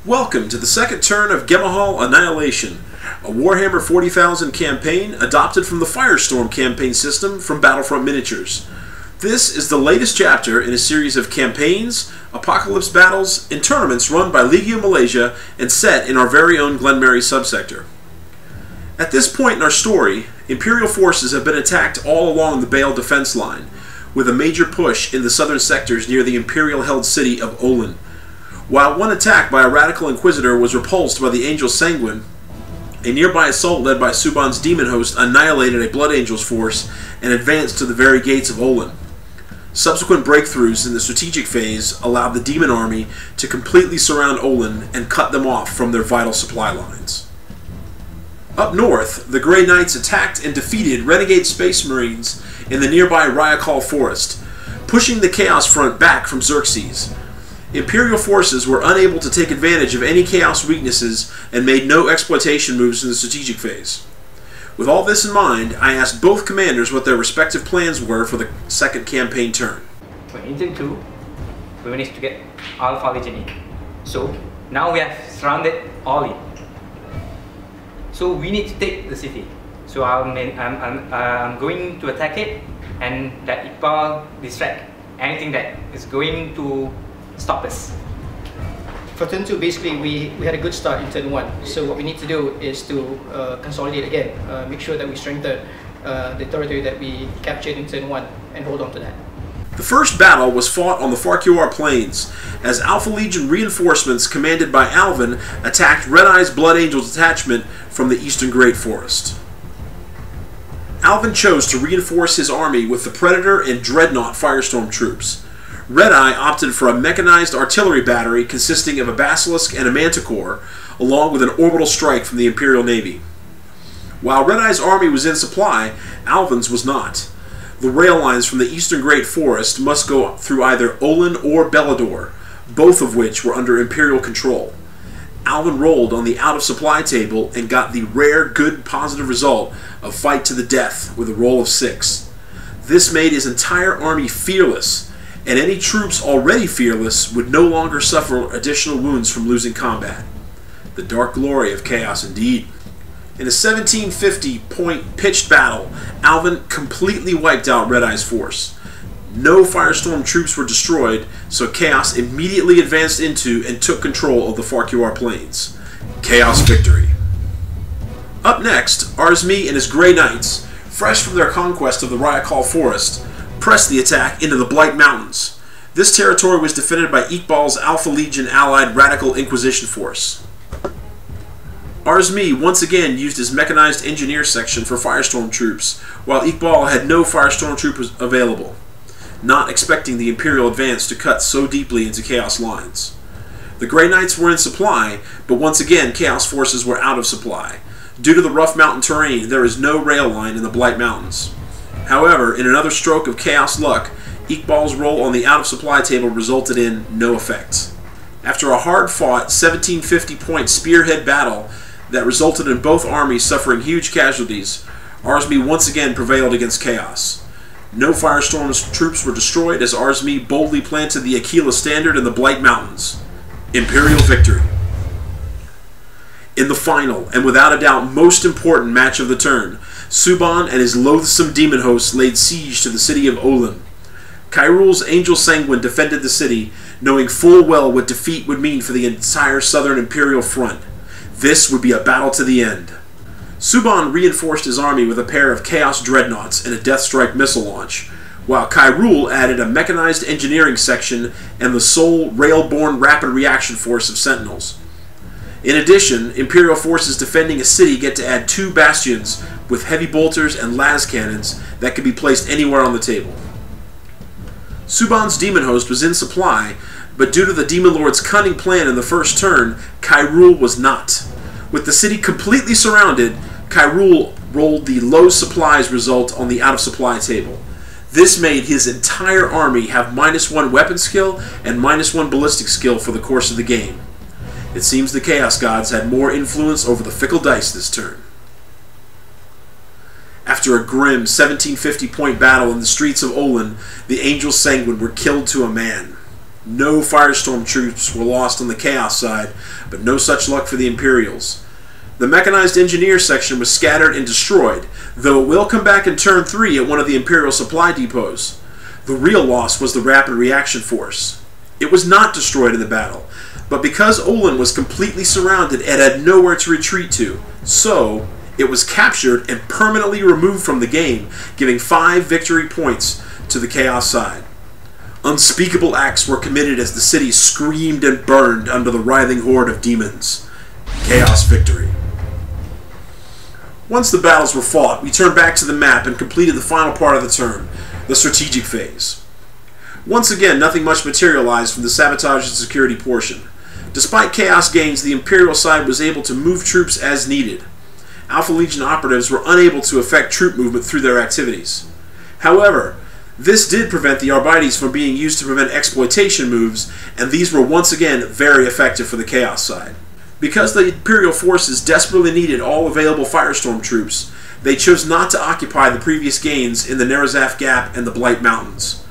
Welcome to the second turn of Ghemehaal Annihilation, a Warhammer 40,000 campaign adopted from the Firestorm campaign system from Battlefront Miniatures. This is the latest chapter in a series of campaigns, apocalypse battles, and tournaments run by Legio Malaysia and set in our very own Glenmary subsector. At this point in our story, Imperial forces have been attacked all along the Bale defense line, with a major push in the southern sectors near the Imperial-held city of Olin. While one attack by a radical inquisitor was repulsed by the Angel Sanguine, a nearby assault led by Suban's demon host annihilated a Blood Angel's force and advanced to the very gates of Olin. Subsequent breakthroughs in the strategic phase allowed the demon army to completely surround Olin and cut them off from their vital supply lines. Up north, the Grey Knights attacked and defeated renegade Space Marines in the nearby Ghemehaal forest, pushing the Chaos Front back from Xerxes. Imperial forces were unable to take advantage of any Chaos weaknesses and made no exploitation moves in the strategic phase. With all this in mind, I asked both commanders what their respective plans were for the second campaign turn. In turn 2, we managed to get Alpha Legion in. So now we have surrounded Oli. So we need to take the city. So I'm going to attack it and let Iqbal distract anything that is going to stop us. For turn 2, basically we had a good start in turn 1. So what we need to do is to consolidate again, make sure that we strengthen the territory that we captured in turn 1 and hold on to that. The first battle was fought on the Farquhar Plains, as Alpha Legion reinforcements commanded by Alvin attacked Red Eye's Blood Angel's detachment from the Eastern Great Forest. Alvin chose to reinforce his army with the Predator and Dreadnought Firestorm troops. Red Eye opted for a mechanized artillery battery consisting of a Basilisk and a Manticore, along with an orbital strike from the Imperial Navy. While Red Eye's army was in supply, Alvin's was not. The rail lines from the Eastern Great Forest must go through either Olin or Bellador, both of which were under Imperial control. Alvin rolled on the out-of-supply table and got the rare good positive result of fight to the death with a roll of 6. This made his entire army fearless, and any troops already fearless would no longer suffer additional wounds from losing combat. The dark glory of chaos indeed. In a 1750-point pitched battle, Alvin completely wiped out Red Eye's force. No Firestorm troops were destroyed, so Chaos immediately advanced into and took control of the Farquhar Plains. Chaos victory. Up next, Arzmi and his Grey Knights, fresh from their conquest of the Ghemehaal forest, pressed the attack into the Blight Mountains. This territory was defended by Iqbal's Alpha Legion allied Radical Inquisition force. Arzmi once again used his mechanized engineer section for Firestorm troops, while Iqbal had no Firestorm troops available, not expecting the Imperial advance to cut so deeply into Chaos lines. The Grey Knights were in supply, but once again Chaos forces were out of supply. Due to the rough mountain terrain, there is no rail line in the Blight Mountains. However, in another stroke of Chaos luck, Iqbal's roll on the out-of-supply table resulted in no effect. After a hard-fought 1750-point spearhead battle that resulted in both armies suffering huge casualties, Arzmi once again prevailed against Chaos. No Firestorm's troops were destroyed as Arzmi boldly planted the Aquila standard in the Blight Mountains. Imperial victory. In the final, and without a doubt most important match of the turn, Suban and his loathsome demon hosts laid siege to the city of Olin. Kyrul's Angel Sanguine defended the city, knowing full well what defeat would mean for the entire southern Imperial front. This would be a battle to the end. Suban reinforced his army with a pair of Chaos Dreadnoughts and a Deathstrike missile launch, while Kyrul added a mechanized engineering section and the sole rail-borne rapid reaction force of Sentinels. In addition, Imperial forces defending a city get to add 2 bastions with heavy bolters and las cannons that could be placed anywhere on the table. Suban's demon host was in supply, but due to the Demon Lord's cunning plan in the first turn, Kyrul was not. With the city completely surrounded, Kyrul rolled the low supplies result on the out-of-supply table. This made his entire army have -1 weapon skill and -1 ballistic skill for the course of the game. It seems the Chaos Gods had more influence over the fickle dice this turn. After a grim 1750-point battle in the streets of Olin, the Angel Sanguine were killed to a man. No Firestorm troops were lost on the Chaos side, but no such luck for the Imperials. The mechanized engineer section was scattered and destroyed, though it will come back in turn 3 at one of the Imperial supply depots. The real loss was the rapid reaction force. It was not destroyed in the battle, but because Olin was completely surrounded and had nowhere to retreat to, so it was captured and permanently removed from the game, giving 5 victory points to the Chaos side. Unspeakable acts were committed as the city screamed and burned under the writhing horde of demons. Chaos victory. Once the battles were fought, we turned back to the map and completed the final part of the turn, the strategic phase. Once again, nothing much materialized from the sabotage and security portion. Despite Chaos gains, the Imperial side was able to move troops as needed. Alpha Legion operatives were unable to affect troop movement through their activities. However, this did prevent the Arbites from being used to prevent exploitation moves, and these were once again very effective for the Chaos side. Because the Imperial forces desperately needed all available Firestorm troops, they chose not to occupy the previous gains in the Nerazaf Gap and the Blight Mountains.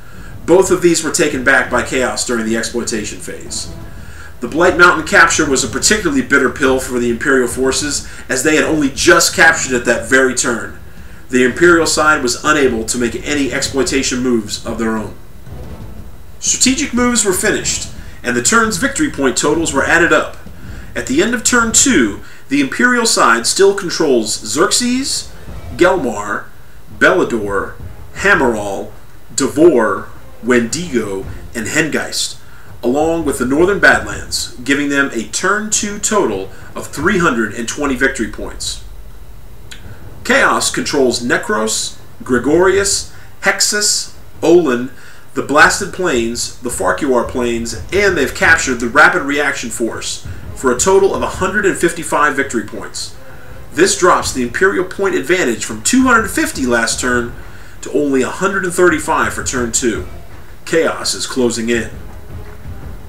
Both of these were taken back by Chaos during the exploitation phase. The Blight Mountain capture was a particularly bitter pill for the Imperial forces, as they had only just captured it that very turn. The Imperial side was unable to make any exploitation moves of their own. Strategic moves were finished, and the turn's victory point totals were added up. At the end of turn 2, the Imperial side still controls Xerxes, Gelmar, Bellador, Hammerall, Devor, Wendigo, and Hengeist, along with the Northern Badlands, giving them a turn 2 total of 320 victory points. Chaos controls Necros, Gregorius, Hexus, Olin, the Blasted Plains, the Farquhar Plains, and they've captured the Rapid Reaction Force, for a total of 155 victory points. This drops the Imperial point advantage from 250 last turn to only 135 for turn 2. Chaos is closing in.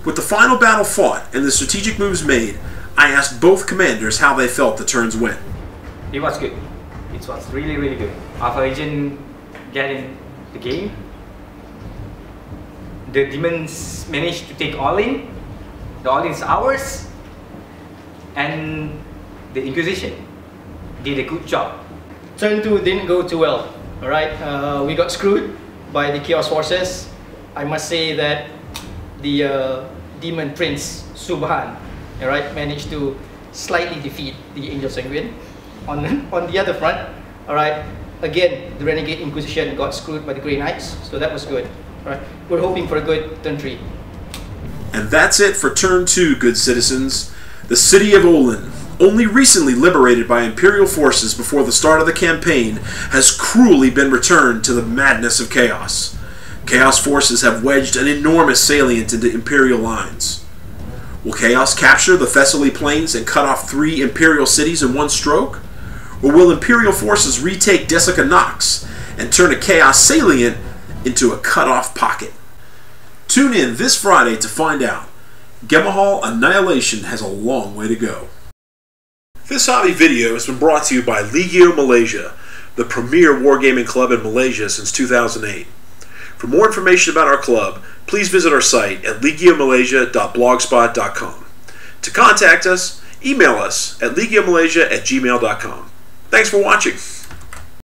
With the final battle fought and the strategic moves made, I asked both commanders how they felt the turns went. It was good. It was really, really good. Alpha Legion getting the game. The demons managed to take all in. The all is ours. And the Inquisition did a good job. Turn 2 didn't go too well. Alright, we got screwed by the Chaos forces. I must say that the Demon Prince Subhan, alright, managed to slightly defeat the Angel Sanguine. On the other front, alright, again the Renegade Inquisition got screwed by the Grey Knights, so that was good. Alright, we're hoping for a good turn 3. And that's it for turn 2, good citizens. The city of Olin, only recently liberated by Imperial forces before the start of the campaign, has cruelly been returned to the madness of Chaos. Chaos forces have wedged an enormous salient into Imperial lines. Will Chaos capture the Thessaly Plains and cut off 3 Imperial cities in one stroke? Or will Imperial forces retake Desica Nox and turn a Chaos salient into a cut-off pocket? Tune in this Friday to find out. Ghemehaal Annihilation has a long way to go. This hobby video has been brought to you by Legio Malaysia, the premier wargaming club in Malaysia since 2008. For more information about our club, please visit our site at legiomalaysia.blogspot.com. To contact us, email us at legiomalaysia@gmail.com. Thanks for watching.